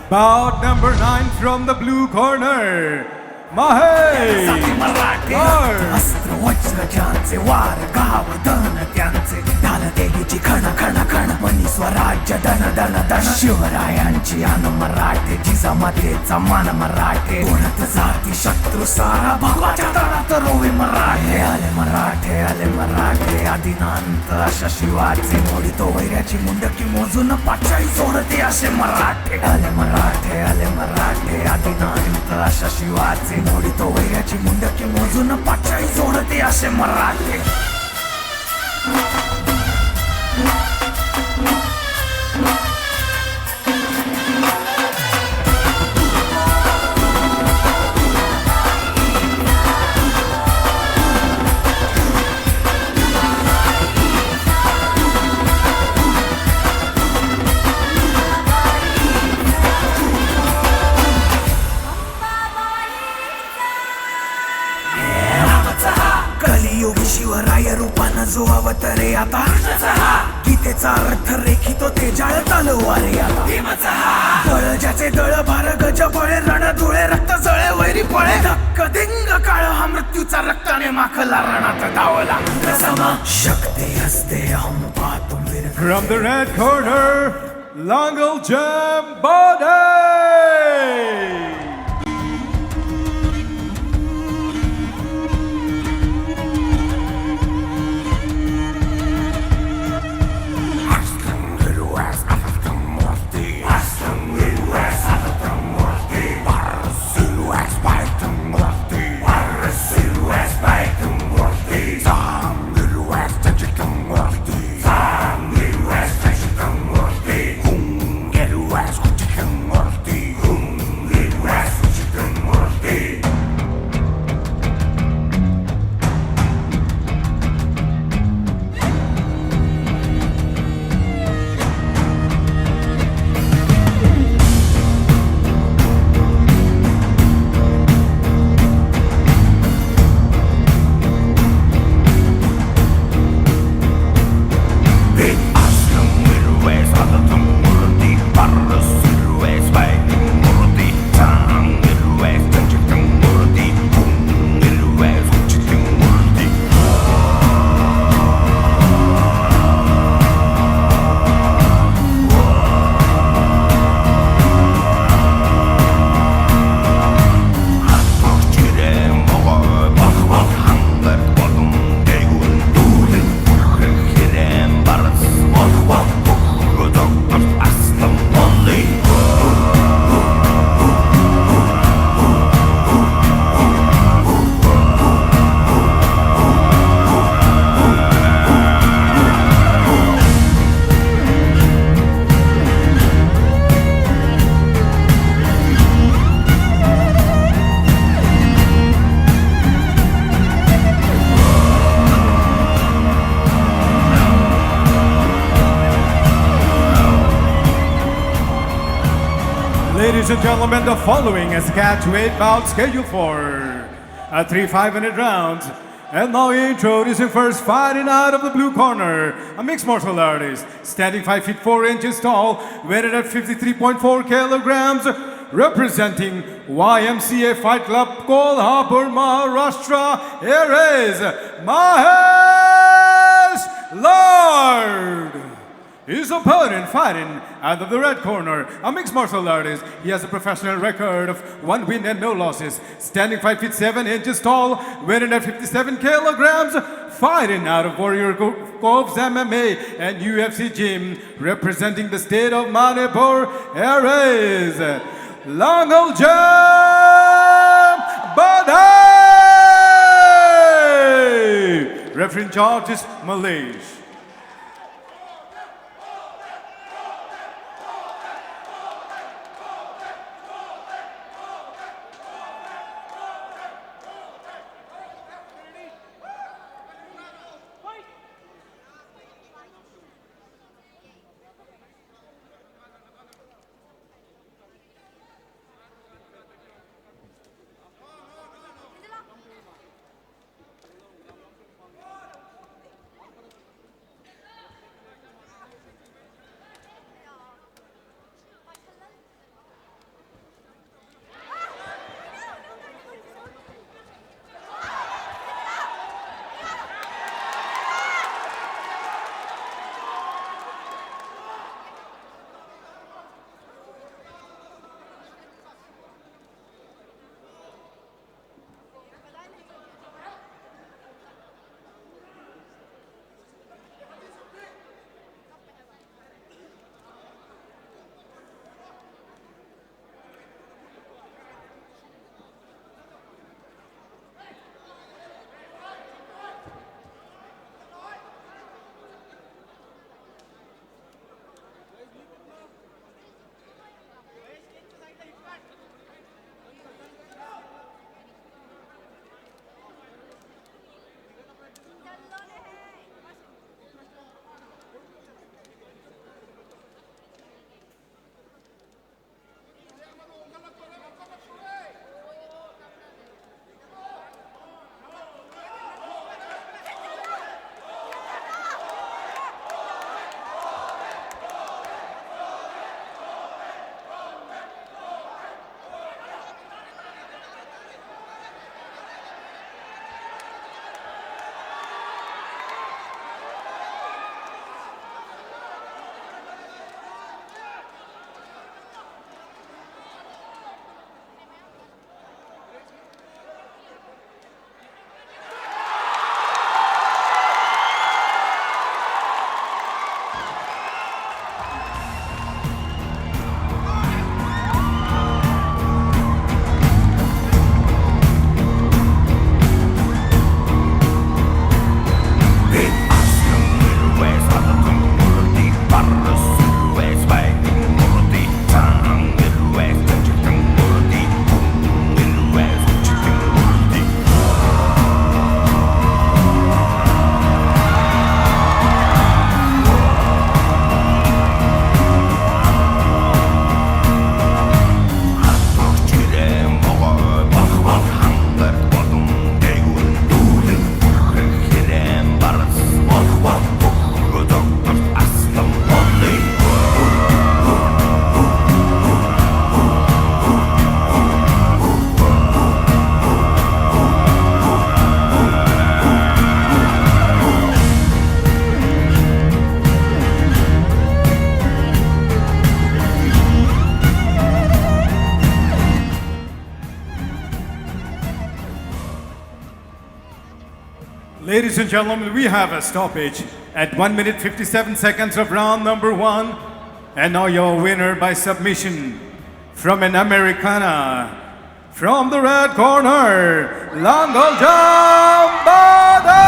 Bout number 9 from the blue corner, Mahesh. अस्त्र वज्र ज्यांचे वार गाव दन त्यांचे ढाल देवीची खण खण खण मनी स्वराज्य दन दन दन शिवरायांची अन मराठे जिजामातेचा मान मराठे कोणत जाती शत्रू सारा भगवाच्या तळात रोवे मराठे आले मराठे आदिनांत अशा शिवाचे मोडितो वैऱ्याची मुंडकी मोजून पाचाई सोडते असे मराठे आले मराठे आदिनांत अशा शिवाचे मोडितो वैऱ्याची मुंडकी मोजून पाचाई सोडते असे मराठे कलियुग शिवराय रूपानं जो अवतरे आता गीतेचा अर्थ रेखितो ते जाळ तलवारे आता दळ ज्याचे दळ भार गज बळे रण धुळे रक्त जळे वैरी पळे धक्क दिंग काळ हा मृत्यूचा रक्ताने माखला रणात धावला शक्ती हस्ते हम पाहतो From the red corner, Langal Jam BODAY. Ladies and gentlemen, the following is catchweight bout scheduled for a 3-5-minute round. And now introducing first, fighting out of the blue corner, a mixed martial artist, standing 5 feet 4 inches tall, weighted at 53.4 kilograms, representing YMCA Fight Club, Kolhapur, Maharashtra. Here is Mahesh Lord. His opponent fighting out of the red corner, a mixed martial artist. He has a professional record of 1 win and no losses. Standing 5 feet 7 inches tall, weighing at 57 kilograms, fighting out of Warrior Cove's MMA and UFC gym, representing the state of Manipur. Here is Langal Jam BODAY. Referee in charge is MAHESH. Ladies and gentlemen, we have a stoppage at 1 minute 57 seconds of round number 1. And now your winner by submission from an Americana. From the red corner, Langoljam Boday!